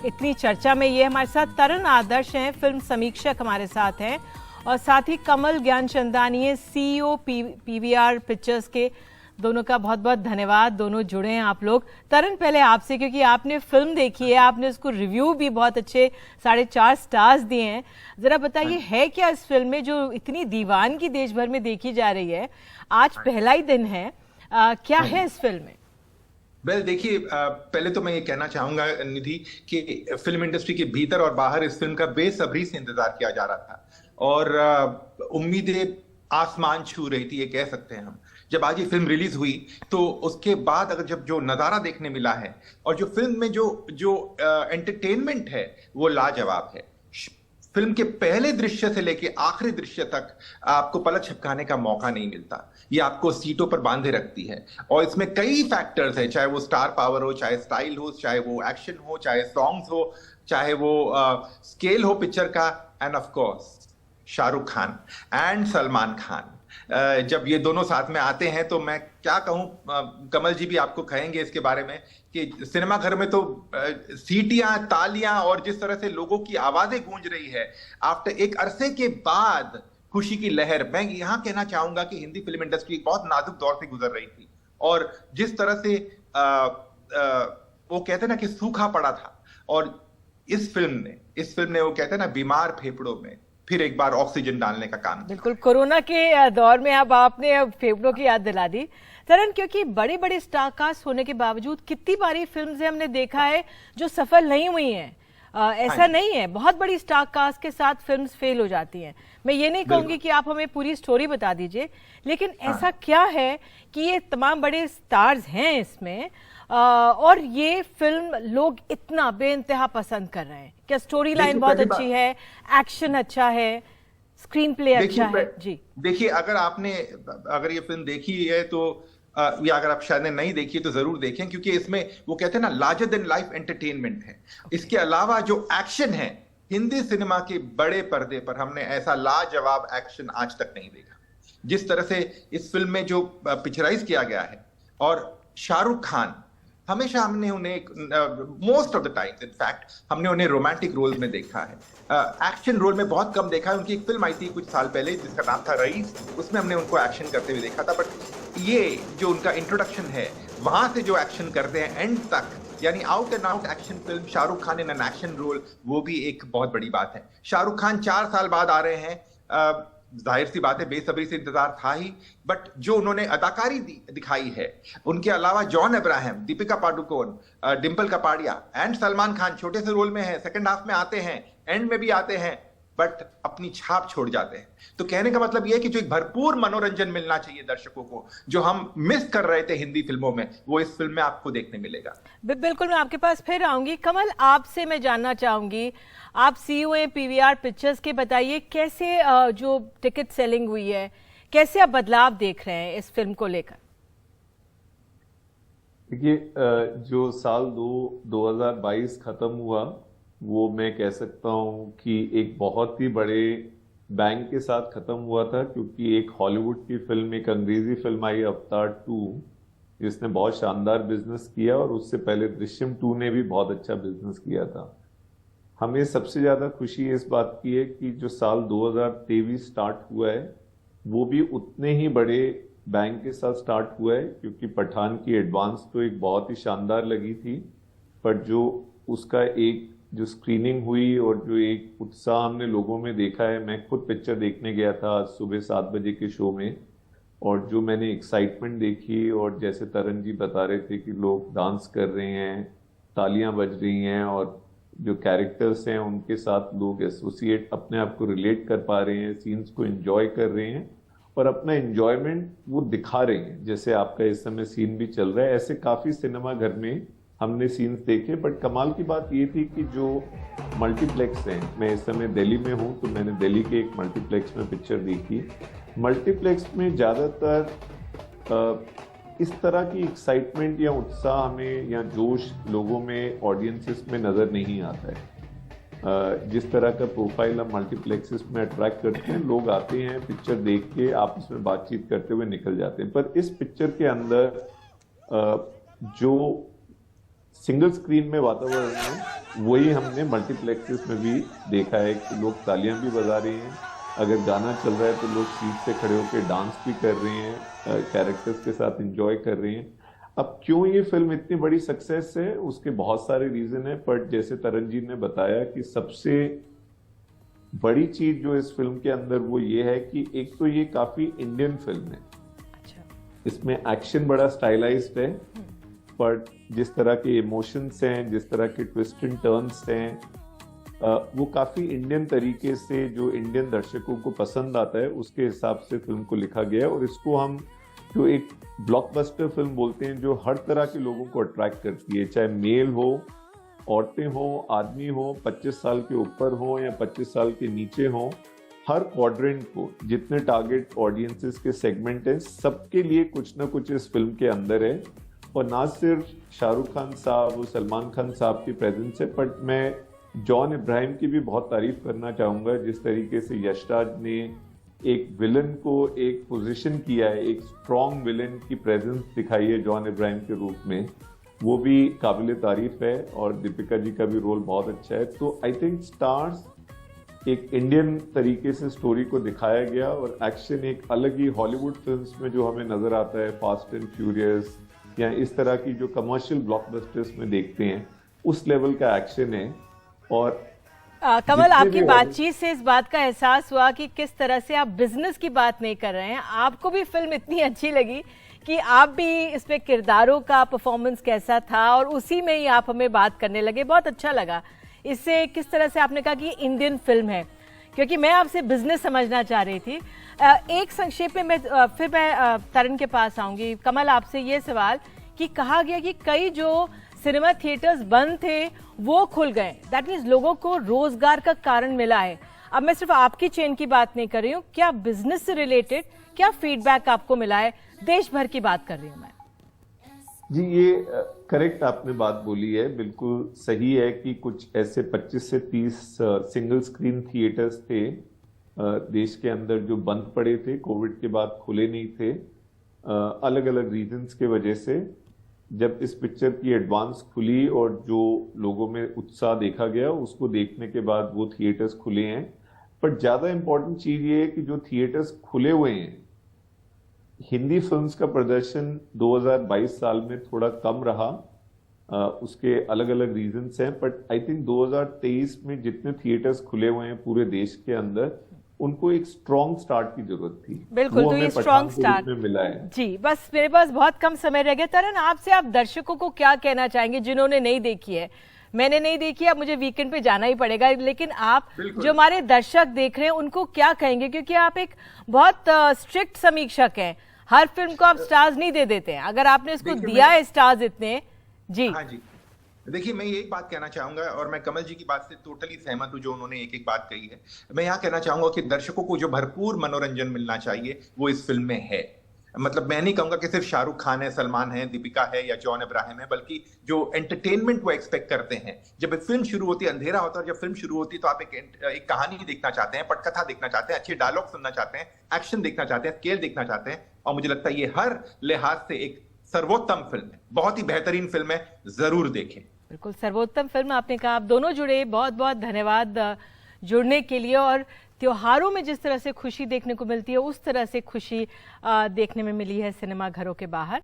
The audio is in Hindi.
इतनी चर्चा में ये हमारे साथ तरण आदर्श हैं, फिल्म समीक्षक हमारे साथ हैं, और साथ ही कमल ज्ञानचंदानी है, सीईओ पीवीआर पिक्चर्स के। दोनों का बहुत बहुत धन्यवाद, दोनों जुड़े हैं आप लोग। तरण, पहले आपसे, क्योंकि आपने फिल्म देखी है, आपने उसको रिव्यू भी बहुत अच्छे 4.5 स्टार्स दिए हैं। जरा बताइए है क्या इस फिल्म में जो इतनी दीवानगी देश भर में देखी जा रही है? आज पहला ही दिन है, क्या है इस फिल्म में? वेल देखिए, पहले तो मैं ये कहना चाहूंगा निधि कि फिल्म इंडस्ट्री के भीतर और बाहर इस फिल्म का बेसब्री से इंतजार किया जा रहा था और उम्मीदें आसमान छू रही थी, ये कह सकते हैं हम। जब आज ये फिल्म रिलीज हुई तो उसके बाद अगर जब जो नजारा देखने मिला है और जो फिल्म में जो एंटरटेनमेंट है वो लाजवाब है। फिल्म के पहले दृश्य से लेके आखिरी दृश्य तक आपको पलक झपकाने का मौका नहीं मिलता। ये आपको सीटों पर बांधे रखती है और इसमें कई फैक्टर्स है, चाहे वो स्टार पावर हो, चाहे स्टाइल हो, चाहे वो एक्शन हो, चाहे सॉन्ग्स हो, चाहे वो स्केल हो पिक्चर का, end of course Shahrukh Khan and Salman Khan. जब ये दोनों साथ में आते हैं तो मैं क्या कहूं, कमल जी भी आपको कहेंगे इसके बारे में कि सिनेमा घर में तो सीटियां, तालियां और जिस तरह से लोगों की आवाजें गूंज रही है आफ्टर एक अरसे के बाद खुशी की लहर। मैं यहां कहना चाहूंगा कि हिंदी फिल्म इंडस्ट्री एक बहुत नाजुक दौर से गुजर रही थी और जिस तरह से वो कहते हैं ना कि सूखा पड़ा था, और इस फिल्म ने वो कहते हैं ना बीमार फेफड़ों में फिर एक बार ऑक्सीजन डालने का काम। बिल्कुल, कोरोना के दौर में अब आपने फेफड़ों की याद दिला दी तरण, क्योंकि बड़े बड़े स्टार कास्ट होने के बावजूद कितनी बारी फिल्म हमने देखा है जो सफल नहीं हुई हैं। ऐसा नहीं है, बहुत बड़ी स्टार कास्ट के साथ फिल्म्स फेल हो जाती हैं। मैं ये नहीं कहूंगी कि आप हमें पूरी स्टोरी बता दीजिए, लेकिन ऐसा क्या है कि ये तमाम बड़े स्टार्स हैं इसमें और ये फिल्म लोग इतना बेइंतहा पसंद कर रहे हैं? क्या स्टोरी लाइन बहुत अच्छी है, एक्शन अच्छा है, स्क्रीन प्ले अच्छा है? जी देखिए, अगर ये फिल्म देखी है तो या अगर आप शायद नहीं देखिए तो जरूर देखें, क्योंकि इसमें वो कहते हैं ना लार्जर देन लाइफ एंटरटेनमेंट है। इसके अलावा जो एक्शन है, हिंदी सिनेमा के बड़े पर्दे पर हमने ऐसा लाजवाब एक्शन आज तक नहीं देखा जिस तरह से इस फिल्म में जो पिक्चराइज किया गया है। और शाहरुख खान, हमेशा हमने उन्हें most of the time in fact हमने उन्हें रोमांटिक रोल में देखा है, एक्शन रोल में बहुत कम देखा है। उनकी एक फिल्म आई थी कुछ साल पहले जिसका नाम था रईस, उसमें हमने उनको एक्शन करते हुए देखा था। बट ये जो उनका इंट्रोडक्शन है, वहां से जो एक्शन करते हैं एंड तक, यानी out and out action film, Shahrukh Khan in an action role, वो भी एक बहुत बड़ी बात है। शाहरुख खान 4 साल बाद आ रहे हैं, जाहिर सी बात है बेसब्री से इंतजार था ही, बट जो उन्होंने अदाकारी दिखाई है, उनके अलावा John Abraham, Deepika Padukone, Dimple Kapadia and Salman Khan छोटे से रोल में है, सेकंड हाफ में आते हैं, एंड में भी आते हैं, बट अपनी छाप छोड़ जाते हैं। तो कहने का मतलब यह है कि जो एक भरपूर मनोरंजन मिलना चाहिए दर्शकों को, जो हम मिस कर रहे थे हिंदी फिल्मों में, वो इस फिल्म में आपको देखने मिलेगा। बिल्कुल, मैं आपके पास फिर आऊंगी। कमल, आपसे मैं जानना चाहूंगी, आप सीईओ हैं पीवीआर पिक्चर्स के, बताइए कैसे जो टिकट सेलिंग हुई है, कैसे आप बदलाव देख रहे हैं इस फिल्म को लेकर? देखिए, जो साल 2022 खत्म हुआ वो मैं कह सकता हूं कि एक बहुत ही बड़े बैंग के साथ खत्म हुआ था, क्योंकि एक हॉलीवुड की फिल्म, एक अंग्रेजी फिल्म आई अवतार 2, जिसने बहुत शानदार बिजनेस किया, और उससे पहले दृश्यम 2 ने भी बहुत अच्छा बिजनेस किया था। हमें सबसे ज्यादा खुशी इस बात की है कि जो साल 2023 स्टार्ट हुआ है वो भी उतने ही बड़े बैंग के साथ स्टार्ट हुआ है, क्योंकि पठान की एडवांस तो एक बहुत ही शानदार लगी थी, पर जो उसका एक जो स्क्रीनिंग हुई और जो एक उत्साह हमने लोगों में देखा है, मैं खुद पिक्चर देखने गया था आज सुबह 7 बजे के शो में, और जो मैंने एक्साइटमेंट देखी, और जैसे तरण जी बता रहे थे कि लोग डांस कर रहे हैं, तालियां बज रही हैं, और जो कैरेक्टर्स हैं उनके साथ लोग एसोसिएट, अपने आप को रिलेट कर पा रहे हैं, सीन्स को एंजॉय कर रहे हैं और अपना एंजॉयमेंट वो दिखा रहे हैं, जैसे आपका इस समय सीन भी चल रहा है। ऐसे काफी सिनेमा घर में हमने सीन्स देखे, बट कमाल की बात ये थी कि जो मल्टीप्लेक्स हैं, मैं इस समय दिल्ली में हूँ तो मैंने दिल्ली के एक मल्टीप्लेक्स में पिक्चर देखी। मल्टीप्लेक्स में ज़्यादातर इस तरह की एक्साइटमेंट या उत्साह हमें या जोश लोगों में, ऑडियंसेस में नज़र नहीं आता है। जिस तरह का प्रोफाइल हम मल्टीप्लेक्सेस में अट्रैक्ट करते हैं, लोग आते हैं पिक्चर देख के आपस में बातचीत करते हुए निकल जाते हैं, पर इस पिक्चर के अंदर जो सिंगल स्क्रीन में वातावरण है, वही हमने मल्टीप्लेक्सेस में भी देखा है कि लोग तालियां भी बजा रहे हैं, अगर गाना चल रहा है तो लोग सीट से खड़े होकर डांस भी कर रहे हैं, कैरेक्टर्स के साथ एंजॉय कर रहे हैं। अब क्यों ये फिल्म इतनी बड़ी सक्सेस है, उसके बहुत सारे रीजन है, पर जैसे तरनजीत ने बताया कि सबसे बड़ी चीज जो इस फिल्म के अंदर वो ये है कि एक तो ये काफी इंडियन फिल्म है। अच्छा। इसमें एक्शन बड़ा स्टाइलाइज्ड है, पर जिस तरह के इमोशंस हैं, जिस तरह के ट्विस्ट एंड टर्न्स हैं, वो काफी इंडियन तरीके से जो इंडियन दर्शकों को पसंद आता है उसके हिसाब से फिल्म को लिखा गया है। और इसको हम जो एक ब्लॉकबस्टर फिल्म बोलते हैं, जो हर तरह के लोगों को अट्रैक्ट करती है, चाहे मेल हो, औरतें हो, आदमी हो, 25 साल के ऊपर हो या 25 साल के नीचे हो, हर क्वाड्रेंट को, जितने टारगेट ऑडियंसेस के सेगमेंट हैं, सबके लिए कुछ ना कुछ इस फिल्म के अंदर है। और ना सिर्फ शाहरुख खान साहब और सलमान खान साहब की प्रेजेंस है, बट मैं जॉन इब्राहिम की भी बहुत तारीफ करना चाहूंगा। जिस तरीके से यशराज ने एक विलन को एक पोजीशन किया है, एक स्ट्रॉन्ग विलन की प्रेजेंस दिखाई है जॉन इब्राहिम के रूप में, वो भी काबिल तारीफ है। और दीपिका जी का भी रोल बहुत अच्छा है। तो आई थिंक स्टार्स एक इंडियन तरीके से स्टोरी को दिखाया गया, और एक्शन एक अलग ही हॉलीवुड फिल्म्स में जो हमें नजर आता है, फास्ट एंड फ्यूरियस या इस तरह की जो कमर्शियल ब्लॉकबस्टर्स में देखते हैं, उस लेवल का एक्शन है। और कमल, आपकी बातचीत से इस बात का एहसास हुआ कि किस तरह से आप बिजनेस की बात नहीं कर रहे हैं। आपको भी फिल्म इतनी अच्छी लगी कि आप भी इसमें किरदारों का परफॉर्मेंस कैसा था और उसी में ही आप हमें बात करने लगे। बहुत अच्छा लगा इससे, किस तरह से आपने कहा कि इंडियन फिल्म है, क्योंकि मैं आपसे बिजनेस समझना चाह रही थी। एक संक्षेप में मैं फिर मैं तरन के पास आऊंगी। कमल, आपसे ये सवाल कि कहा गया कि कई जो सिनेमा थिएटर्स बंद थे वो खुल गए, दैट मीन्स लोगों को रोजगार का कारण मिला है। अब मैं सिर्फ आपकी चेन की बात नहीं कर रही हूँ, क्या बिजनेस से रिलेटेड क्या फीडबैक आपको मिला है? देश भर की बात कर रही हूँ मैं। जी, ये करेक्ट आपने बात बोली है, बिल्कुल सही है कि कुछ ऐसे 25 से 30 सिंगल स्क्रीन थिएटर्स थे देश के अंदर जो बंद पड़े थे, कोविड के बाद खुले नहीं थे, अलग अलग रीजंस के वजह से। जब इस पिक्चर की एडवांस खुली और जो लोगों में उत्साह देखा गया, उसको देखने के बाद वो थिएटर्स खुले हैं। पर ज्यादा इंपॉर्टेंट चीज ये है कि जो थिएटर्स खुले हुए हैं, हिंदी फिल्म्स का प्रदर्शन 2022 साल में थोड़ा कम रहा, उसके अलग अलग रीजंस हैं। बट आई थिंक 2023 में जितने थिएटर्स खुले हुए हैं पूरे देश के अंदर, उनको एक स्ट्रॉन्ग स्टार्ट की जरूरत थी। बिल्कुल, तो ये स्ट्रॉन्ग स्टार्ट में मिला है। जी, बस मेरे पास बहुत कम समय रह गया। तरन, आपसे आप दर्शकों को क्या कहना चाहेंगे जिन्होंने नहीं देखी है? मैंने नहीं देखी, अब मुझे वीकेंड पे जाना ही पड़ेगा, लेकिन आप जो हमारे दर्शक देख रहे हैं उनको क्या कहेंगे? क्योंकि आप एक बहुत स्ट्रिक्ट समीक्षक हैं, हर फिल्म को आप स्टार्स नहीं दे देते हैं। अगर आपने इसको दिया है स्टार्स इतने, जी हाँ जी, देखिए मैं एक बात कहना चाहूंगा, और मैं कमल जी की बात से टोटली सहमत हूं जो उन्होंने एक एक बात कही है। मैं यहाँ कहना चाहूंगा कि दर्शकों को जो भरपूर मनोरंजन मिलना चाहिए वो इस फिल्म में है। मतलब मैं नहीं कहूंगा कि सिर्फ शाहरुख खान है, सलमान है, दीपिका है या जॉन इब्राहिम है, बल्कि जो एंटरटेनमेंट वो एक्सपेक्ट करते हैं। जब फिल्म शुरू होती है, अंधेरा होता है, और जब फिल्म शुरू होती है तो आप एक कहानी देखना चाहते हैं, पटकथा देखना चाहते हैं, अच्छे डायलॉग सुनना चाहते हैं, एक्शन देखना चाहते हैं, स्केल देखना चाहते हैं। और मुझे लगता है ये हर लिहाज से एक सर्वोत्तम फिल्म है, बहुत ही बेहतरीन फिल्म है, जरूर देखें। बिल्कुल सर्वोत्तम फिल्म आपने कहा। आप दोनों जुड़े, बहुत बहुत धन्यवाद जुड़ने के लिए। और त्योहारों में जिस तरह से खुशी देखने को मिलती है, उस तरह से खुशी देखने में मिली है सिनेमा घरों के बाहर।